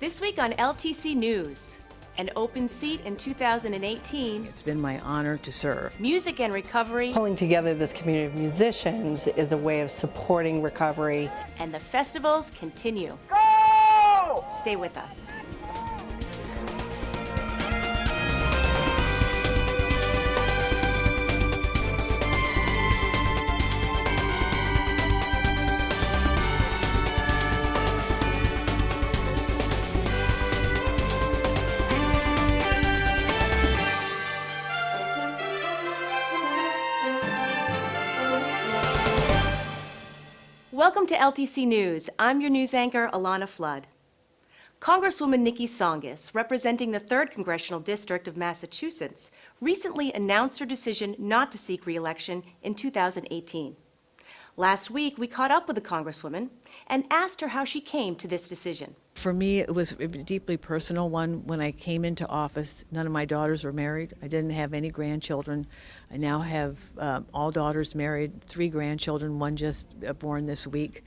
This week on LTC News, an open seat in 2018. It's been my honor to serve. Music and recovery. Pulling together this community of musicians is a way of supporting recovery. And the festivals continue. Go! Stay with us. Welcome to LTC News. I'm your news anchor, Alanna Flood. Congresswoman Niki Tsongas, representing the 3rd Congressional District of Massachusetts, recently announced her decision not to seek re-election in 2018. Last week, we caught up with the Congresswoman and asked her how she came to this decision. For me, it was a deeply personal one. When I came into office, none of my daughters were married. I didn't have any grandchildren. I now have all daughters married, 3 grandchildren, one just born this week.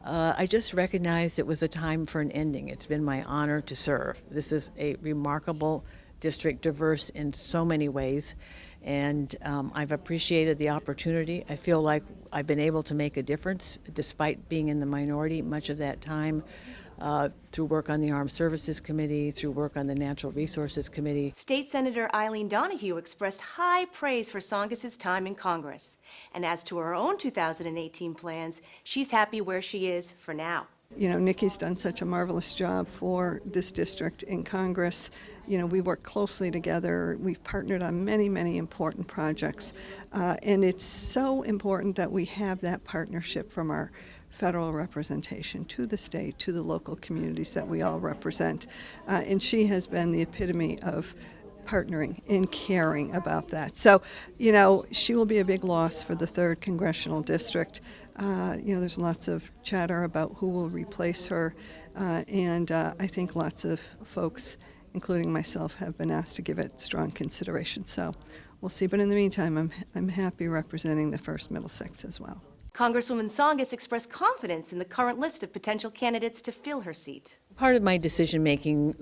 I just recognized it was a time for an ending. It's been my honor to serve. This is a remarkable district, diverse in so many ways, and I've appreciated the opportunity. I feel like I've been able to make a difference despite being in the minority much of that time. Through work on the Armed Services Committee, through work on the Natural Resources Committee. State Senator Donoghue expressed high praise for Tsongas' time in Congress. And as to her own 2018 plans, she's happy where she is for now. You know, Niki's done such a marvelous job for this district in Congress. You know, we work closely together. We've partnered on many, many important projects. And it's so important that we have that partnership from our federal representation to the state, to the local communities that we all represent. And she has been the epitome of partnering and caring about that. So, you know, she will be a big loss for the 3rd Congressional District. You know, there's lots of chatter about who will replace her, and I think lots of folks, including myself, have been asked to give it strong consideration. So we'll see. But in the meantime, I'm happy representing the 1st Middlesex as well. Congresswoman Tsongas expressed confidence in the current list of potential candidates to fill her seat. Part of my decision-making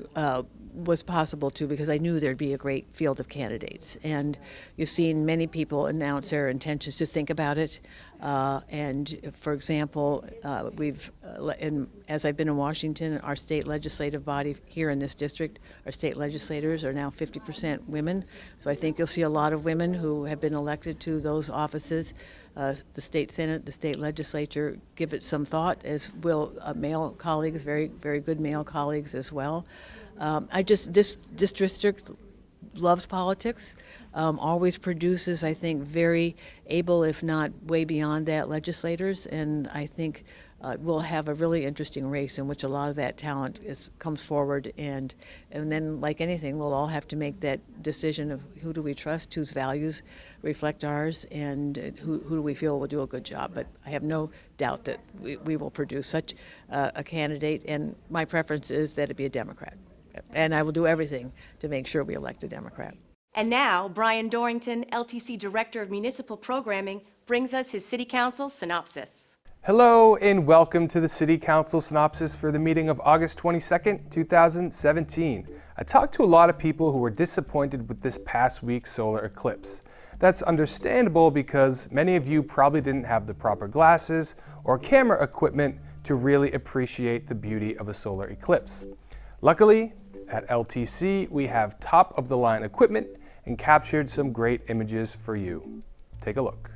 was possible, too, because I knew there'd be a great field of candidates. And you've seen many people announce their intentions to think about it. And, for example, as I've been in Washington, our state legislative body here in this district, our state legislators are now 50% women. So I think you'll see a lot of women who have been elected to those offices. The state Senate, the state legislature, give it some thought, as will male colleagues, very, very good male colleagues as well. This district loves politics, always produces, I think, very able, if not way beyond that, legislators, and I think we'll have a really interesting race in which a lot of that talent comes forward, and then, like anything, we'll all have to make that decision of who do we trust, whose values reflect ours, and who do we feel will do a good job. But I have no doubt that we will produce such a candidate, and my preference is that it be a Democrat. And I will do everything to make sure we elect a Democrat. And now, Brian Dorrington, LTC Director of Municipal Programming, brings us his City Council Synopsis. Hello and welcome to the City Council Synopsis for the meeting of August 22nd, 2017. I talked to a lot of people who were disappointed with this past week's solar eclipse. That's understandable because many of you probably didn't have the proper glasses or camera equipment to really appreciate the beauty of a solar eclipse. Luckily, at LTC, we have top-of-the-line equipment and captured some great images for you. Take a look.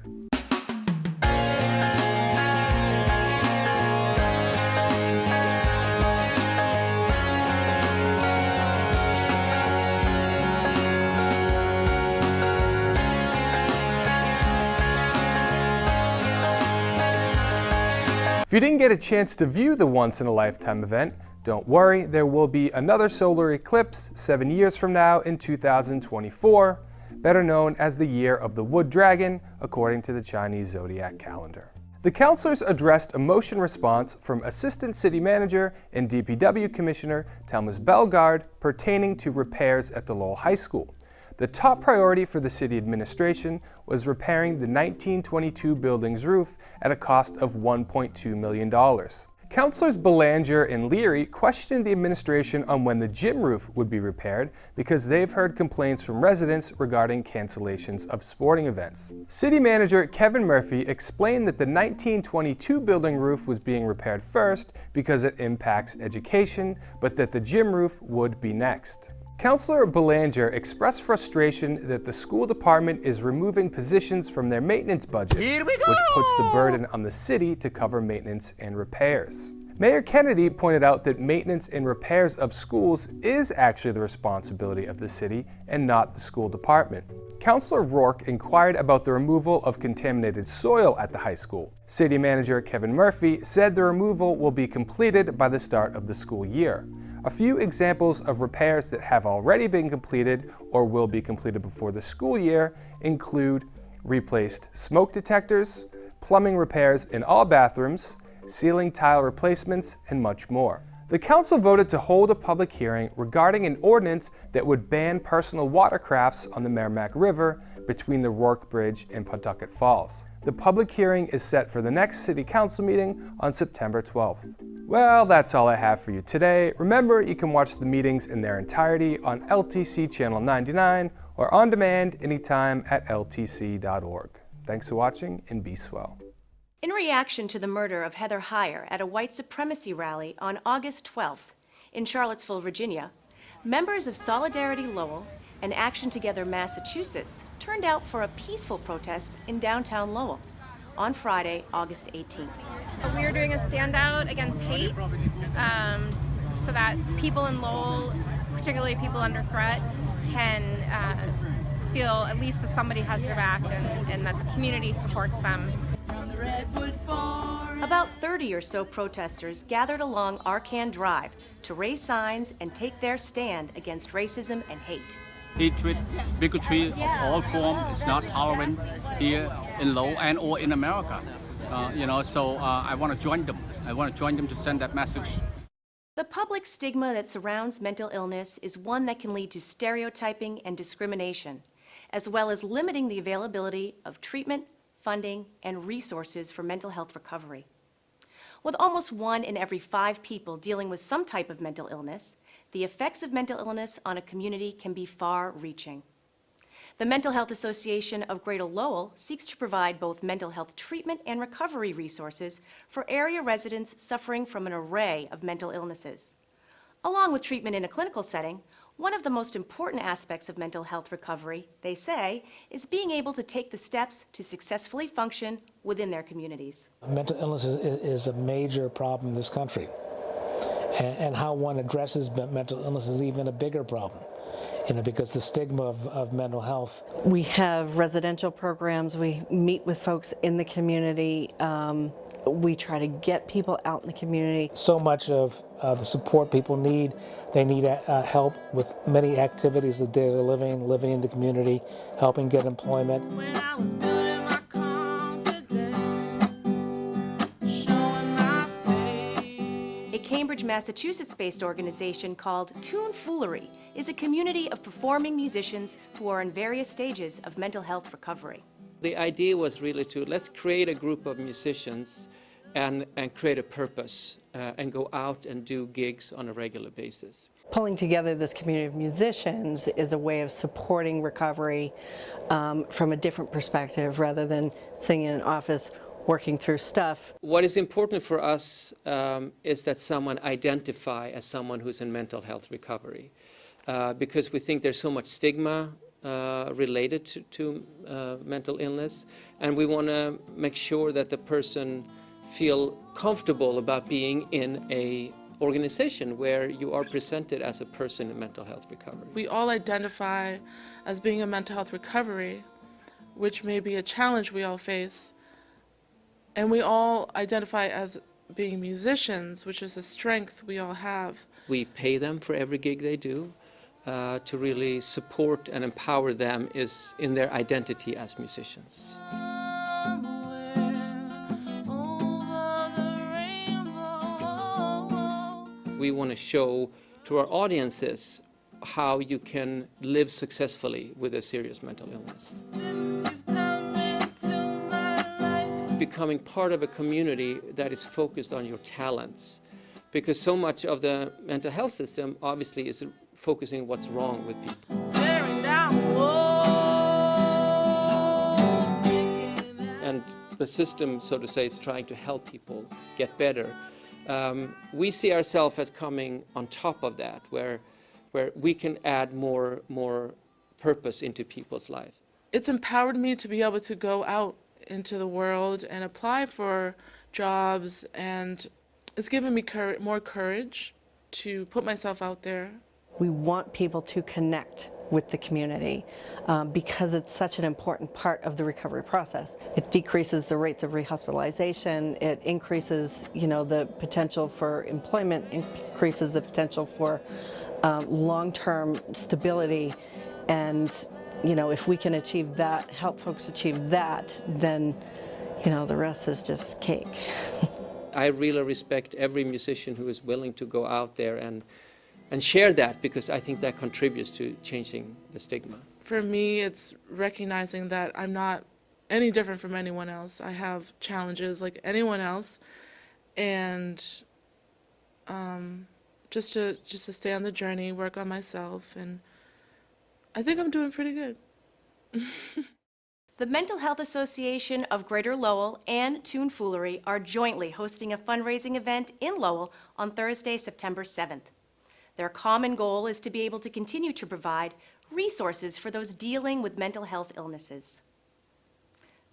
If you didn't get a chance to view the once-in-a-lifetime event, don't worry, there will be another solar eclipse 7 years from now in 2024, better known as the Year of the Wood Dragon, according to the Chinese zodiac calendar. The councilors addressed a motion response from Assistant City Manager and DPW Commissioner Thomas Bellegarde pertaining to repairs at the Lowell High School. The top priority for the city administration was repairing the 1922 building's roof at a cost of $1.2 million. Councilors Belanger and Leary questioned the administration on when the gym roof would be repaired because they've heard complaints from residents regarding cancellations of sporting events. City Manager Kevin Murphy explained that the 1922 building roof was being repaired first because it impacts education, but that the gym roof would be next. Councilor Belanger expressed frustration that the school department is removing positions from their maintenance budget, which puts the burden on the city to cover maintenance and repairs. Mayor Kennedy pointed out that maintenance and repairs of schools is actually the responsibility of the city and not the school department. Councilor Rourke inquired about the removal of contaminated soil at the high school. City Manager Kevin Murphy said the removal will be completed by the start of the school year. A few examples of repairs that have already been completed or will be completed before the school year include replaced smoke detectors, plumbing repairs in all bathrooms, ceiling tile replacements, and much more. The council voted to hold a public hearing regarding an ordinance that would ban personal watercrafts on the Merrimack River between the Rourke Bridge and Pawtucket Falls. The public hearing is set for the next City Council meeting on September 12th. Well, that's all I have for you today. Remember, you can watch the meetings in their entirety on LTC Channel 99 or on demand anytime at ltc.org. Thanks for watching and be swell. In reaction to the murder of Heather Heyer at a white supremacy rally on August 12th in Charlottesville, Virginia, members of Solidarity Lowell and Action Together Massachusetts turned out for a peaceful protest in downtown Lowell on Friday, August 18th. We are doing a standout against hate so that people in Lowell, particularly people under threat, can feel at least that somebody has their back and that the community supports them. About 30 or so protesters gathered along Arcan Drive to raise signs and take their stand against racism and hate. Hatred, bigotry of all forms is not tolerant here in Lowell and or in America. So I want to join them. I want to join them to send that message. The public stigma that surrounds mental illness is one that can lead to stereotyping and discrimination, as well as limiting the availability of treatment, funding, and resources for mental health recovery. With almost 1 in every 5 people dealing with some type of mental illness, the effects of mental illness on a community can be far-reaching. The Mental Health Association of Greater Lowell seeks to provide both mental health treatment and recovery resources for area residents suffering from an array of mental illnesses. Along with treatment in a clinical setting, one of the most important aspects of mental health recovery, they say, is being able to take the steps to successfully function within their communities. Mental illness is a major problem in this country, and how one addresses mental illness is even a bigger problem, because the stigma of mental health. We have residential programs. We meet with folks in the community. We try to get people out in the community. So much of the support people need, they need help with many activities of daily living in the community, helping get employment. When I was building my confidence, showing my face. A Cambridge, Massachusetts-based organization called Toonfoolery is a community of performing musicians who are in various stages of mental health recovery. The idea was really let's create a group of musicians and create a purpose and go out and do gigs on a regular basis. Pulling together this community of musicians is a way of supporting recovery from a different perspective rather than sitting in an office working through stuff. What is important for us is that someone identify as someone who's in mental health recovery because we think there's so much stigma related to mental illness, and we want to make sure that the person feel comfortable about being in a organization where you are presented as a person in mental health recovery. We all identify as being in mental health recovery, which may be a challenge we all face, and we all identify as being musicians, which is a strength we all have. We pay them for every gig they do. To really support and empower them is in their identity as musicians. We want to show to our audiences how you can live successfully with a serious mental illness. Since you've come into my life, becoming part of a community that is focused on your talents. Because so much of the mental health system obviously is focusing on what's wrong with people. Tearing down walls, And the system, so to say, is trying to help people get better. We see ourselves as coming on top of that, where we can add more purpose into people's life. it's empowered me to be able to go out into the world and apply for jobs, and it's given me more courage to put myself out there. We want people to connect with the community because it's such an important part of the recovery process. It decreases the rates of rehospitalization, it increases, the potential for employment, increases the potential for long-term stability, and if we can achieve that, help folks achieve that, then the rest is just cake. I really respect every musician who is willing to go out there and share that, because I think that contributes to changing the stigma. For me, it's recognizing that I'm not any different from anyone else. I have challenges like anyone else, and just to stay on the journey, work on myself, and I think I'm doing pretty good. The Mental Health Association of Greater Lowell and Toonfoolery are jointly hosting a fundraising event in Lowell on Thursday, September 7th. Their common goal is to be able to continue to provide resources for those dealing with mental health illnesses.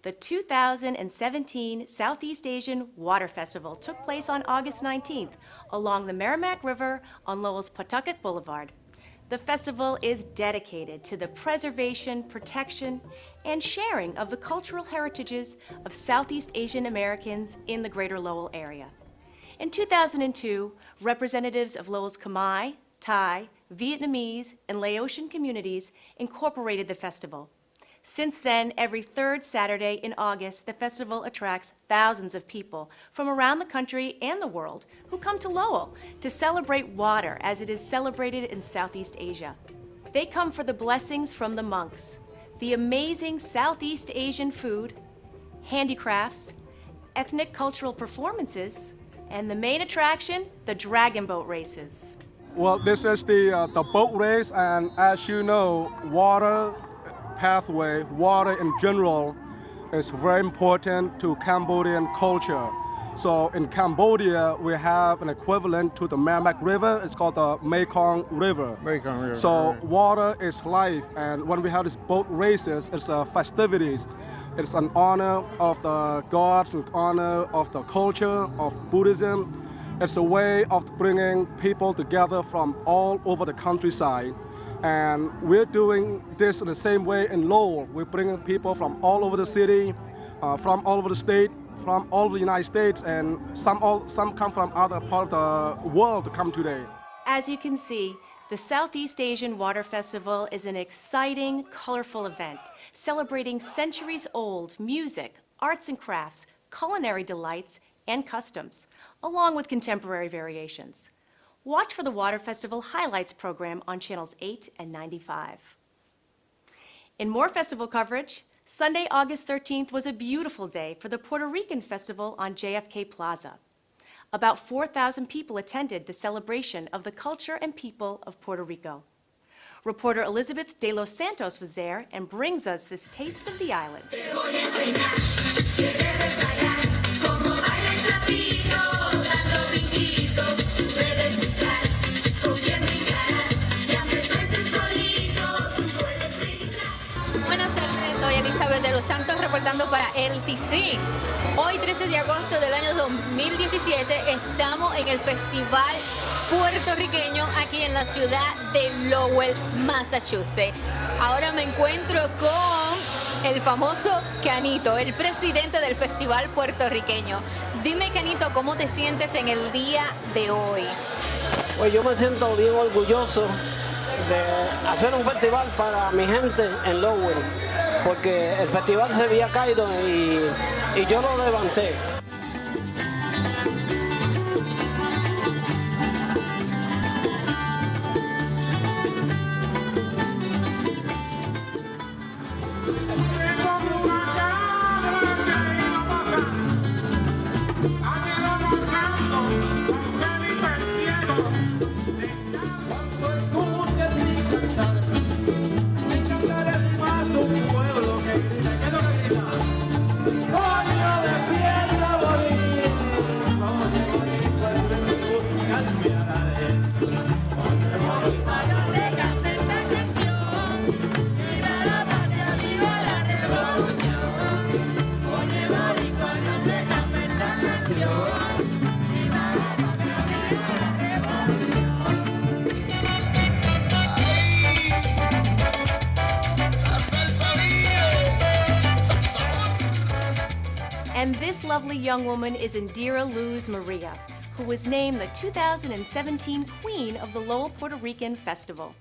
The 2017 Southeast Asian Water Festival took place on August 19th along the Merrimack River on Lowell's Pawtucket Boulevard. The festival is dedicated to the preservation, protection, and sharing of the cultural heritages of Southeast Asian Americans in the Greater Lowell area. In 2002, representatives of Lowell's Khmer, Thai, Vietnamese, and Laotian communities incorporated the festival. Since then, every third Saturday in August, the festival attracts thousands of people from around the country and the world who come to Lowell to celebrate water as it is celebrated in Southeast Asia. They come for the blessings from the monks, the amazing Southeast Asian food, handicrafts, ethnic cultural performances, and the main attraction, the dragon boat races. Well, this is the boat race, and as you know, water pathway, water in general, is very important to Cambodian culture. So in Cambodia, we have an equivalent to the Merrimack River. It's called the Mekong River. Mekong River. So water is life, and when we have these boat races, it's festivities. It's an honor of the gods, an honor of the culture of Buddhism. It's a way of bringing people together from all over the countryside. And we're doing this in the same way in Lowell. We're bringing people from all over the city, from all over the state, from all over the United States, and some come from other parts of the world to come today. As you can see, the Southeast Asian Water Festival is an exciting, colorful event celebrating centuries-old music, arts and crafts, culinary delights, and customs, along with contemporary variations. Watch for the Water Festival Highlights program on channels 8 and 95. In more festival coverage, Sunday, August 13th was a beautiful day for the Puerto Rican Festival on JFK Plaza. About 4,000 people attended the celebration of the culture and people of Puerto Rico. Reporter Elizabeth de los Santos was there and brings us this taste of the island. Soy Elizabeth de los Santos reportando para LTC. Hoy, 13 de agosto del año 2017, estamos en el Festival Puertorriqueño aquí en la ciudad de Lowell, Massachusetts. Ahora me encuentro con el famoso Canito, el presidente del Festival Puertorriqueño. Dime, Canito, ¿cómo te sientes en el día de hoy? Pues yo me siento bien orgulloso de hacer un festival para mi gente en Lowell, porque el festival se había caído y yo lo levanté. lovely young woman is Indira Luz Maria, who was named the 2017 Queen of the Lowell Puerto Rican Festival.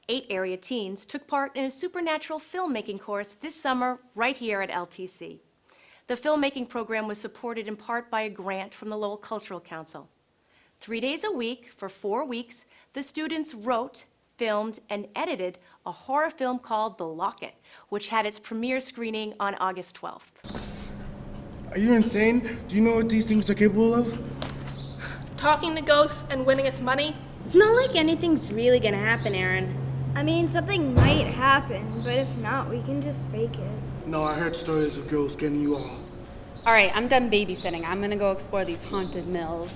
8 area teens took part in a supernatural filmmaking course this summer right here at LTC. The filmmaking program was supported in part by a grant from the Lowell Cultural Council. 3 days a week for 4 weeks, the students wrote, filmed, and edited a horror film called The Locket, which had its premiere screening on August 12th. Are you insane? Do you know what these things are capable of? Talking to ghosts and winning us money? It's not like anything's really gonna happen, Aaron. I mean, something might happen, but if not, we can just fake it. No, I heard stories of girls getting you all. All right, I'm done babysitting. I'm gonna go explore these haunted mills.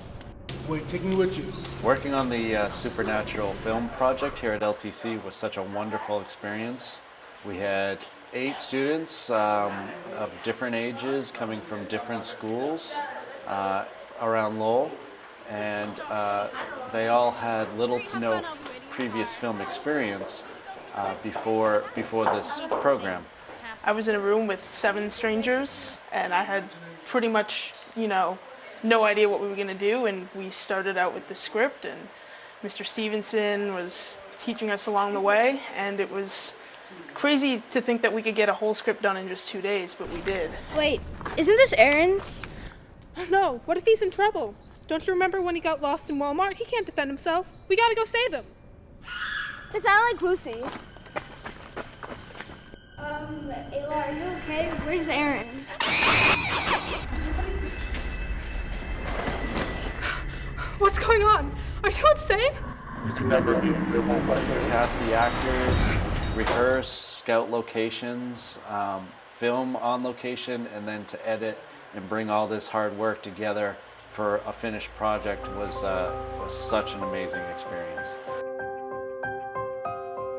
Wait, take me with you. Working on the Supernatural film project here at LTC was such a wonderful experience. We had 8 students of different ages coming from different schools around Lowell, and they all had little to no previous film experience before this program. I was in a room with 7 strangers, and I had pretty much, no idea what we were going to do, and we started out with the script, and Mr. Stevenson was teaching us along the way, and it was crazy to think that we could get a whole script done in just 2 days, but we did. Wait, isn't this Aaron's? No, what if he's in trouble? Don't you remember when he got lost in Walmart? He can't defend himself. We gotta go save him. It sounded like Lucy. Ayla, are you okay? Where's Aaron? What's going on? Are you insane? You can never be cast the actors, rehearse, scout locations, film on location, and then to edit and bring all this hard work together for a finished project was such an amazing experience.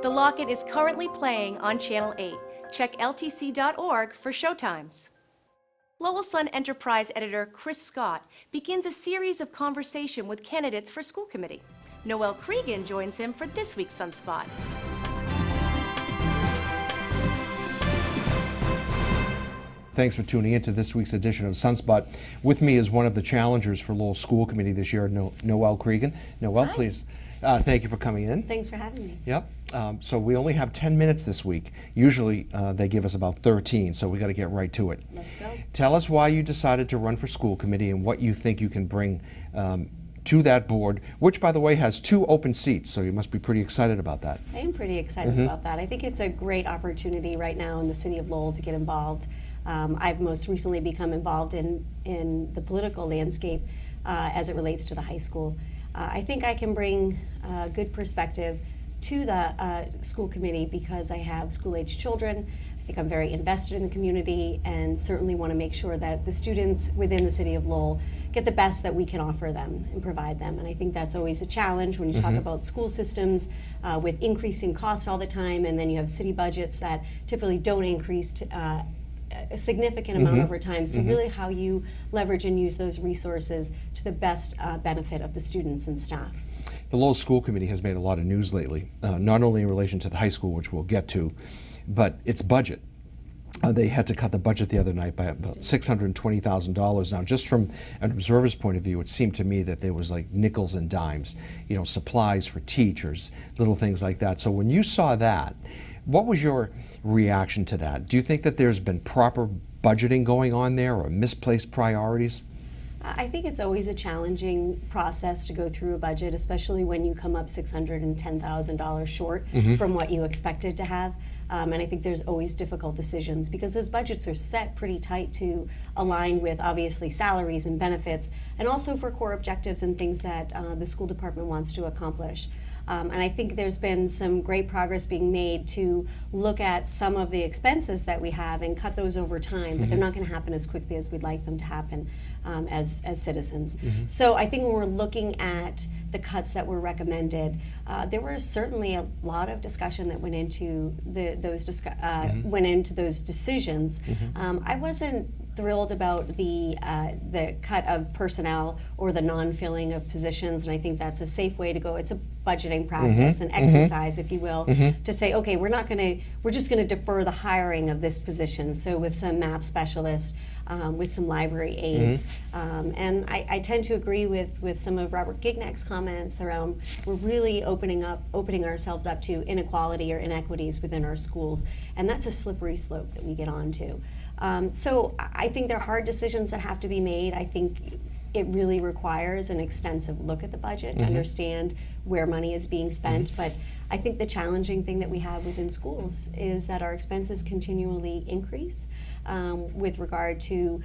The Locket is currently playing on Channel 8. Check ltc.org for showtimes. Lowell Sun Enterprise editor Chris Scott begins a series of conversation with candidates for school committee. Noelle Creegan joins him for this week's Sunspot. Thanks for tuning in to this week's edition of Sunspot. With me is one of the challengers for Lowell School Committee this year, Noelle Creegan. Noelle, Hi. please. Thank you for coming in. Thanks for having me. Yep. So we only have 10 minutes this week. Usually they give us about 13, so we got to get right to it. Let's go. Tell us why you decided to run for school committee and what you think you can bring to that board, which, by the way, has 2 open seats, so you must be pretty excited about that. I am pretty excited about that. I think it's a great opportunity right now in the city of Lowell to get involved. I've most recently become involved in the political landscape as it relates to the high school. I think I can bring a good perspective to the school committee because I have school-age children. I think I'm very invested in the community and certainly want to make sure that the students within the city of Lowell get the best that we can offer them and provide them. And I think that's always a challenge when you talk about school systems with increasing costs all the time, and then you have city budgets that typically don't increase a significant amount over time. So really how you leverage and use those resources to the best benefit of the students and staff. The Lowell School Committee has made a lot of news lately, not only in relation to the high school, which we'll get to, but its budget. They had to cut the budget the other night by about $620,000. Now, just from an observer's point of view, it seemed to me that there was like nickels and dimes, supplies for teachers, little things like that. So when you saw that, what was your reaction to that? Do you think that there's been proper budgeting going on there or misplaced priorities? I think it's always a challenging process to go through a budget, especially when you come up $610,000 short from what you expected to have. And I think there's always difficult decisions because those budgets are set pretty tight to align with obviously salaries and benefits and also for core objectives and things that the school department wants to accomplish. And I think there's been some great progress being made to look at some of the expenses that we have and cut those over time, but they're not going to happen as quickly as we'd like them to happen as citizens. So I think when we're looking at the cuts that were recommended, there was certainly a lot of discussion that went into those decisions. I wasn't thrilled about the cut of personnel or the non-filling of positions, and I think that's a safe way to go. It's a budgeting practice, an exercise, if you will, to say, okay, we're just going to defer the hiring of this position. So with some math specialists, with some library aids. And I tend to agree with some of Robert Gignak's comments around we're really opening ourselves up to inequality or inequities within our schools, and that's a slippery slope that we get onto. So I think there are hard decisions that have to be made. I think it really requires an extensive look at the budget to understand where money is being spent. But I think the challenging thing that we have within schools is that our expenses continually increase with regard to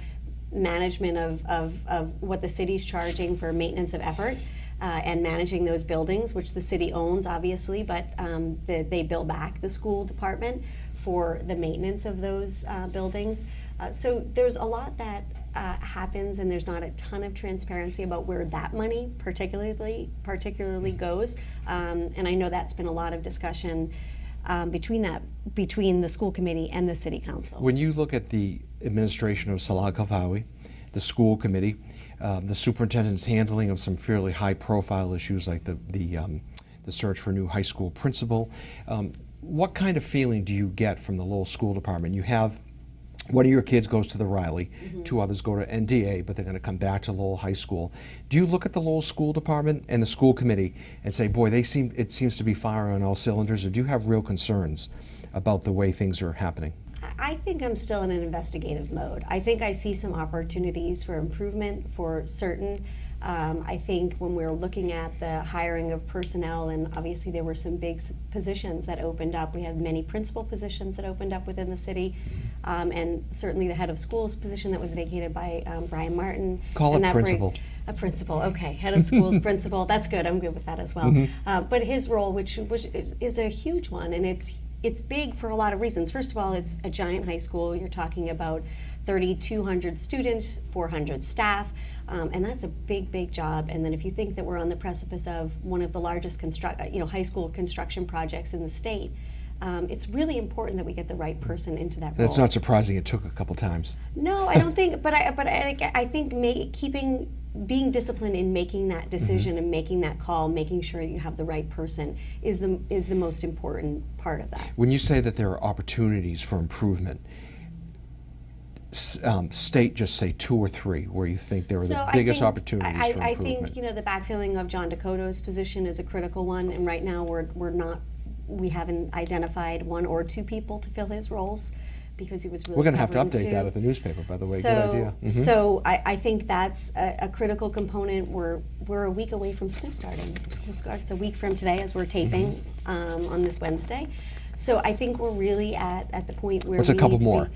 management of what the city's charging for maintenance of effort and managing those buildings, which the city owns, obviously, but they bill back the school department for the maintenance of those buildings. So there's a lot that happens, and there's not a ton of transparency about where that money particularly goes. And I know that's been a lot of discussion between the school committee and the city council. When you look at the administration of Salah Kafawi, the school committee, the superintendent's handling of some fairly high-profile issues like the search for a new high school principal, what kind of feeling do you get from the Lowell School Department? You have one of your kids goes to the Riley, two others go to NDA, but they're going to come back to Lowell High School. Do you look at the Lowell School Department and the school committee and say, boy, it seems to be firing on all cylinders, or do you have real concerns about the way things are happening? I think I'm still in an investigative mode. I think I see some opportunities for improvement for certain. I think when we're looking at the hiring of personnel, and obviously there were some big positions that opened up. We had many principal positions that opened up within the city, and certainly the head of schools position that was vacated by Brian Martin. Call it principal. A principal, okay. Head of schools, principal, that's good. I'm good with that as well. But his role, which is a huge one, and it's big for a lot of reasons. First of all, it's a giant high school. You're talking about 3,200 students, 400 staff, and that's a big job. And then if you think that we're on the precipice of one of the largest high school construction projects in the state, it's really important that we get the right person into that role. That's not surprising. It took a couple times. No, I don't think. But I think being disciplined in making that decision and making that call, making sure you have the right person is the most important part of that. When you say that there are opportunities for improvement, state just say 2 or 3 where you think there are the biggest opportunities for improvement. I think the backfilling of John Dakota's position is a critical one, and right now we haven't identified 1 or 2 people to fill his roles because he was really. We're going to have to covering update 2. that at the newspaper, by the way. Good idea. So I think that's a critical component. We're a week away from school starting. School starts a week from today as we're taping on this Wednesday. So I think we're really at the point where What's a couple more?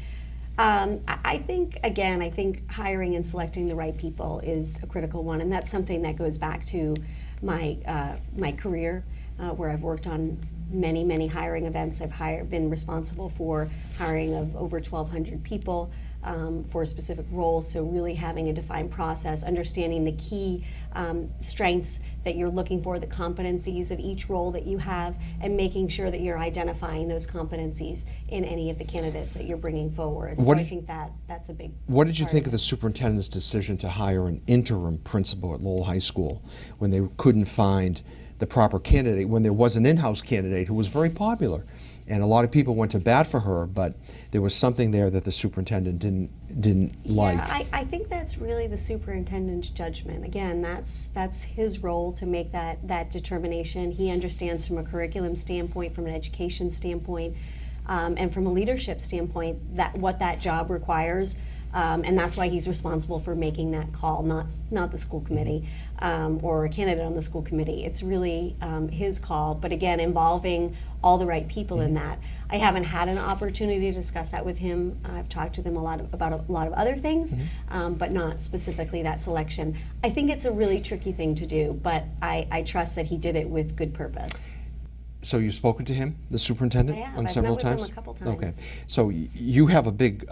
I think hiring and selecting the right people is a critical one, and that's something that goes back to my career, where I've worked on many hiring events. I've been responsible for hiring of over 1,200 people for specific roles. So really having a defined process, understanding the key strengths that you're looking for, the competencies of each role that you have, and making sure that you're identifying those competencies in any of the candidates that you're bringing forward. So I think that's a big. What did you think of the superintendent's decision to hire an interim principal at Lowell High School when they couldn't find the proper candidate, when there was an in-house candidate who was very popular? And a lot of people went to bat for her, but there was something there that the superintendent didn't like. Yeah, I think that's really the superintendent's judgment. Again, that's his role to make that determination. He understands from a curriculum standpoint, from an education standpoint, and from a leadership standpoint what that job requires. And that's why he's responsible for making that call, not the school committee or a candidate on the school committee. It's really his call, but again, involving all the right people in that. I haven't had an opportunity to discuss that with him. I've talked to them about a lot of other things, but not specifically that selection. I think it's a really tricky thing to do, but I trust that he did it with good purpose. So you've spoken to him, the superintendent, on several times? I've met with him a couple times. Okay, so you have a big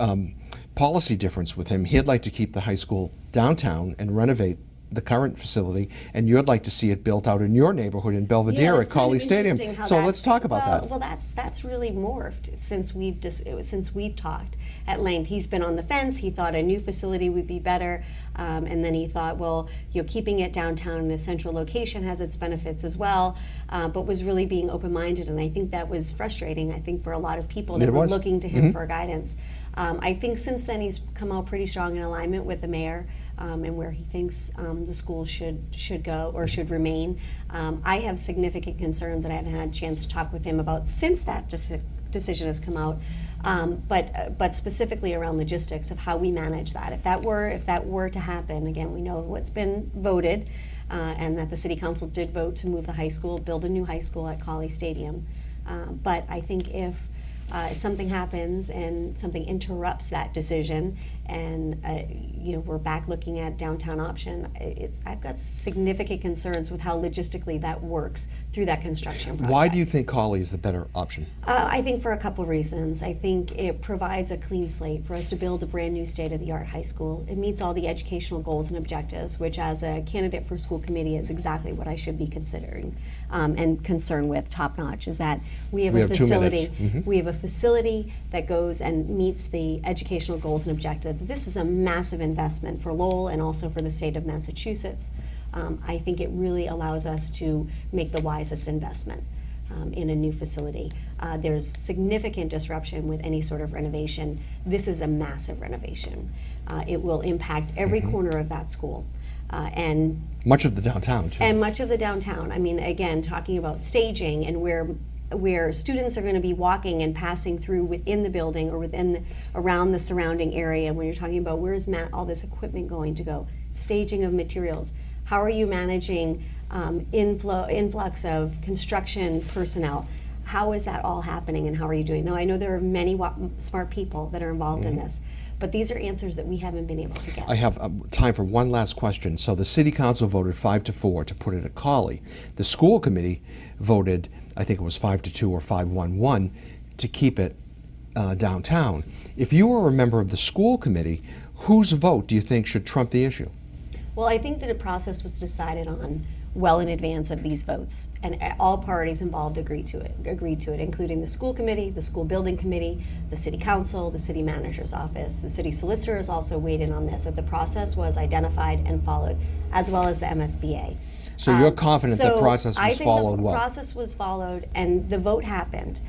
policy difference with him. He'd like to keep the high school downtown and renovate the current facility, and you'd like to see it built out in your neighborhood in Belvedere at Colley Stadium. So let's talk about that. Well, that's really morphed since we've talked at length. He's been on the fence. He thought a new facility would be better, and then he thought, well, keeping it downtown in a central location has its benefits as well, but was really being open-minded, and I think that was frustrating. I think for a lot of people that were looking to him for guidance. I think since then he's come out pretty strong in alignment with the mayor and where he thinks the school should go or should remain. I have significant concerns that I haven't had a chance to talk with him about since that decision has come out. But specifically around logistics of how we manage that. If that were to happen, again, we know what's been voted, and that the City Council did vote to move the high school, build a new high school at Colley Stadium. But I think if something happens and something interrupts that decision, and we're back looking at downtown option, I've got significant concerns with how logistically that works through that construction project. Why do you think Colley is the better option? I think for a couple reasons. I think it provides a clean slate for us to build a brand new state-of-the-art high school. It meets all the educational goals and objectives, which as a candidate for school committee is exactly what I should be considering and concerned with top-notch, is that we have a facility. 2 minutes. We have a facility that goes and meets the educational goals and objectives. This is a massive investment for Lowell and also for the state of Massachusetts. I think it really allows us to make the wisest investment in a new facility. There's significant disruption with any sort of renovation. This is a massive renovation. It will impact every corner of that school. And much of the downtown, too. And much of the downtown. I mean, again, talking about staging and where students are going to be walking and passing through within the building or around the surrounding area. When you're talking about where is all this equipment going to go, staging of materials, how are you managing influx of construction personnel? How is that all happening, and how are you doing? Now, I know there are many smart people that are involved in this, but these are answers that we haven't been able to get. I have time for one last question. So the City Council voted 5-4 to put it at Colley. The school committee voted, I think it was 5-2 or 5-1-1 to keep it downtown. If you were a member of the school committee, whose vote do you think should trump the issue? Well, I think that a process was decided on well in advance of these votes, and all parties involved agreed to it, including the school committee, the school building committee, the city council, the city manager's office. The city solicitor has also weighed in on this, that the process was identified and followed, as well as the MSBA. So you're confident the process was followed well? I think the process was followed, and the vote happened.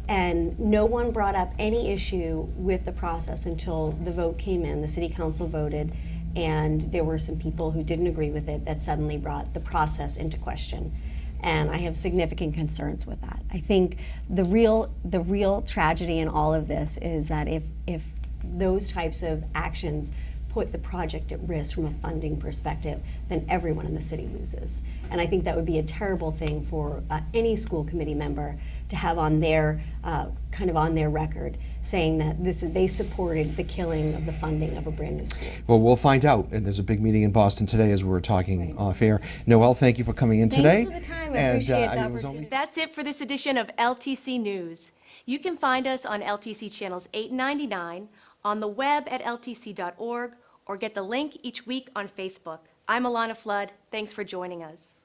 And no one brought up any issue with the process until the vote came in. The city council voted, and there were some people who didn't agree with it that suddenly brought the process into question. And I have significant concerns with that. I think the real tragedy in all of this is that if those types of actions put the project at risk from a funding perspective, then everyone in the city loses. And I think that would be a terrible thing for any school committee member to have on their on their record saying that they supported the killing of the funding of a brand new school. Well, we'll find out. And there's a big meeting in Boston today as we were talking off air. Noelle, thank you for coming in today. Thanks for the time. I appreciate the opportunity. That's it for this edition of LTC News. You can find us on LTC channels 899, on the web at ltc.org, or get the link each week on Facebook. I'm Alanna Flood. Thanks for joining us.